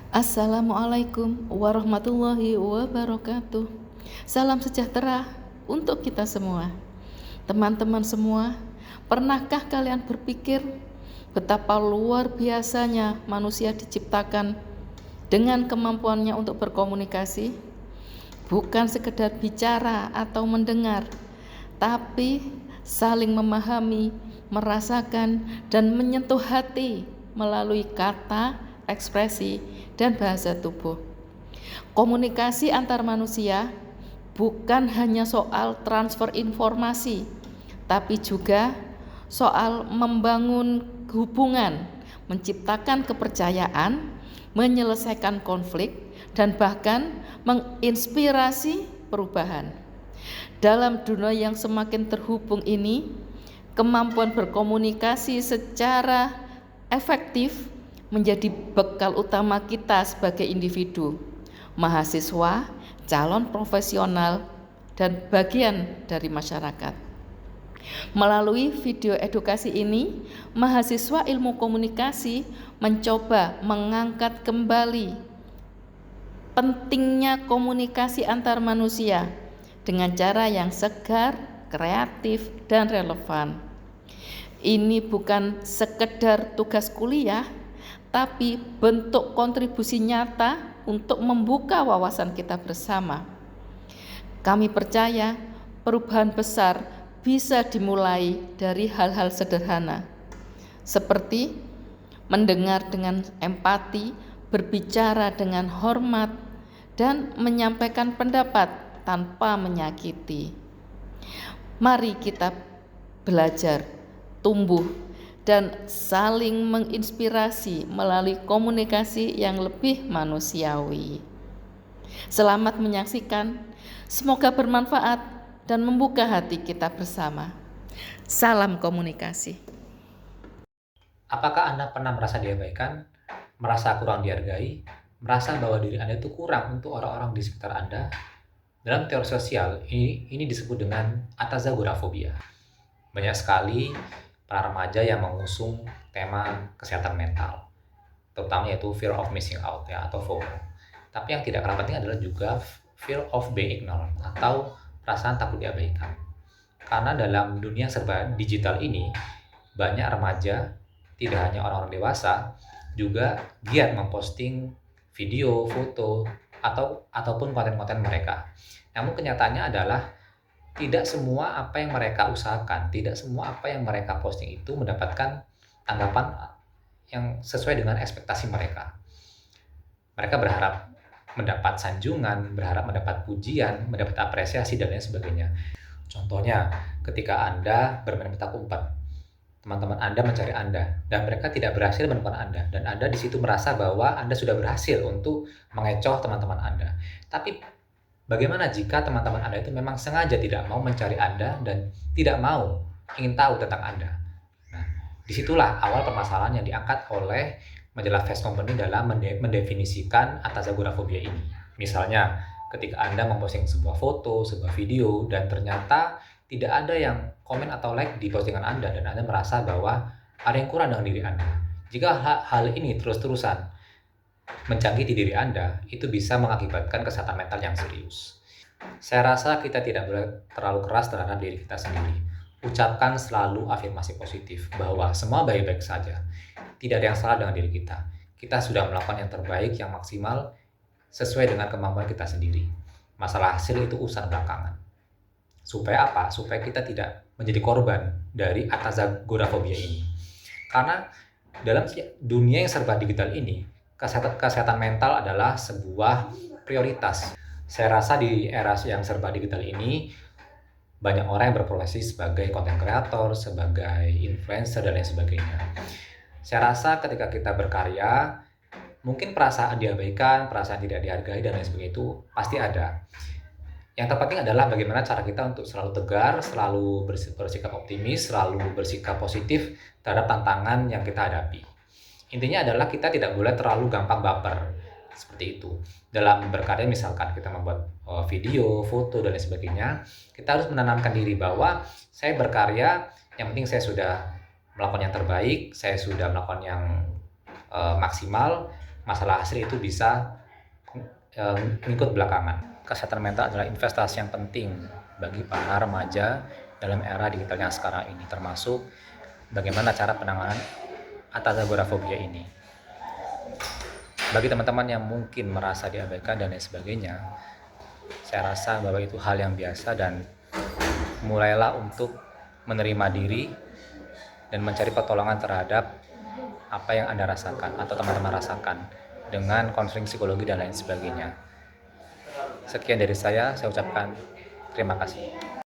Assalamualaikum warahmatullahi wabarakatuh. Salam sejahtera untuk kita semua. Teman-teman semua, pernahkah kalian berpikir betapa luar biasanya manusia diciptakan dengan kemampuannya untuk berkomunikasi? Bukan sekedar bicara atau mendengar, tapi saling memahami, merasakan, dan menyentuh hati melalui kata, ekspresi, dan bahasa tubuh. Komunikasi antar manusia bukan hanya soal transfer informasi, tapi juga soal membangun hubungan, menciptakan kepercayaan, menyelesaikan konflik, dan bahkan menginspirasi perubahan. Dalam dunia yang semakin terhubung ini, kemampuan berkomunikasi secara efektif menjadi bekal utama kita sebagai individu, mahasiswa, calon profesional, dan bagian dari masyarakat. Melalui video edukasi ini, mahasiswa ilmu komunikasi mencoba mengangkat kembali pentingnya komunikasi antar manusia dengan cara yang segar, kreatif, dan relevan. Ini bukan sekedar tugas kuliah, tapi bentuk kontribusi nyata untuk membuka wawasan kita bersama. Kami percaya perubahan besar bisa dimulai dari hal-hal sederhana, seperti mendengar dengan empati, berbicara dengan hormat, dan menyampaikan pendapat tanpa menyakiti. Mari kita belajar, tumbuh, dan saling menginspirasi melalui komunikasi yang lebih manusiawi. Selamat menyaksikan, semoga bermanfaat dan membuka hati kita bersama. Salam komunikasi. Apakah Anda pernah merasa diabaikan, merasa kurang dihargai, merasa bahwa diri Anda itu kurang untuk orang-orang di sekitar Anda? Dalam teori sosial, ini disebut dengan atazagorafobia. Banyak sekali para remaja yang mengusung tema kesehatan mental, terutama yaitu fear of missing out ya, atau FOMO. Tapi yang tidak kalah penting adalah juga fear of being ignored atau perasaan takut diabaikan. Karena dalam dunia serba digital ini, banyak remaja, tidak hanya orang-orang dewasa, juga giat memposting video, foto, ataupun konten-konten mereka. Namun kenyataannya adalah tidak semua apa yang mereka usahakan, tidak semua apa yang mereka posting itu mendapatkan tanggapan yang sesuai dengan ekspektasi mereka. Mereka berharap mendapat sanjungan, berharap mendapat pujian, mendapat apresiasi, dan lain sebagainya. Contohnya, ketika Anda bermain petak umpet, teman-teman Anda mencari Anda, dan mereka tidak berhasil menemukan Anda, dan Anda di situ merasa bahwa Anda sudah berhasil untuk mengecoh teman-teman Anda. Tapi bagaimana jika teman-teman Anda itu memang sengaja tidak mau mencari Anda dan tidak mau ingin tahu tentang Anda? Nah, disitulah awal permasalahan yang diangkat oleh majalah Fast Company dalam mendefinisikan atazagorafobia ini. Misalnya, ketika Anda memposting sebuah foto, sebuah video, dan ternyata tidak ada yang komen atau like di postingan Anda, dan Anda merasa bahwa ada yang kurang dengan diri Anda. Jika hal ini terus-terusan menjangkiti diri Anda, itu bisa mengakibatkan kesehatan mental yang serius. Saya rasa kita tidak boleh terlalu keras terhadap diri kita sendiri. Ucapkan selalu afirmasi positif bahwa semua baik-baik saja. Tidak ada yang salah dengan diri kita. Kita sudah melakukan yang terbaik, yang maksimal, sesuai dengan kemampuan kita sendiri. Masalah hasil itu urusan belakangan. Supaya apa? Supaya kita tidak menjadi korban dari atazagorafobia ini. Karena dalam dunia yang serba digital ini, kesehatan mental adalah sebuah prioritas. Saya rasa di era yang serba digital ini, banyak orang yang berprofesi sebagai content creator, sebagai influencer, dan lain sebagainya. Saya rasa ketika kita berkarya, mungkin perasaan diabaikan, perasaan tidak dihargai, dan lain sebagainya itu pasti ada. Yang terpenting adalah bagaimana cara kita untuk selalu tegar, selalu bersikap optimis, selalu bersikap positif terhadap tantangan yang kita hadapi. Intinya adalah kita tidak boleh terlalu gampang baper, seperti itu. Dalam berkarya, misalkan kita membuat video, foto, dan lain sebagainya, kita harus menanamkan diri bahwa saya berkarya, yang penting saya sudah melakukan yang terbaik, saya sudah melakukan yang maksimal, masalah asli itu bisa ngikut belakangan. Kesehatan mental adalah investasi yang penting bagi para remaja dalam era digital yang sekarang ini, termasuk bagaimana cara penanganan atazagorafobia ini. Bagi teman-teman yang mungkin merasa diabaikan dan lain sebagainya, saya rasa bahwa itu hal yang biasa, dan mulailah untuk menerima diri dan mencari pertolongan terhadap apa yang Anda rasakan atau teman-teman rasakan dengan konseling psikologi dan lain sebagainya. Sekian dari saya ucapkan terima kasih.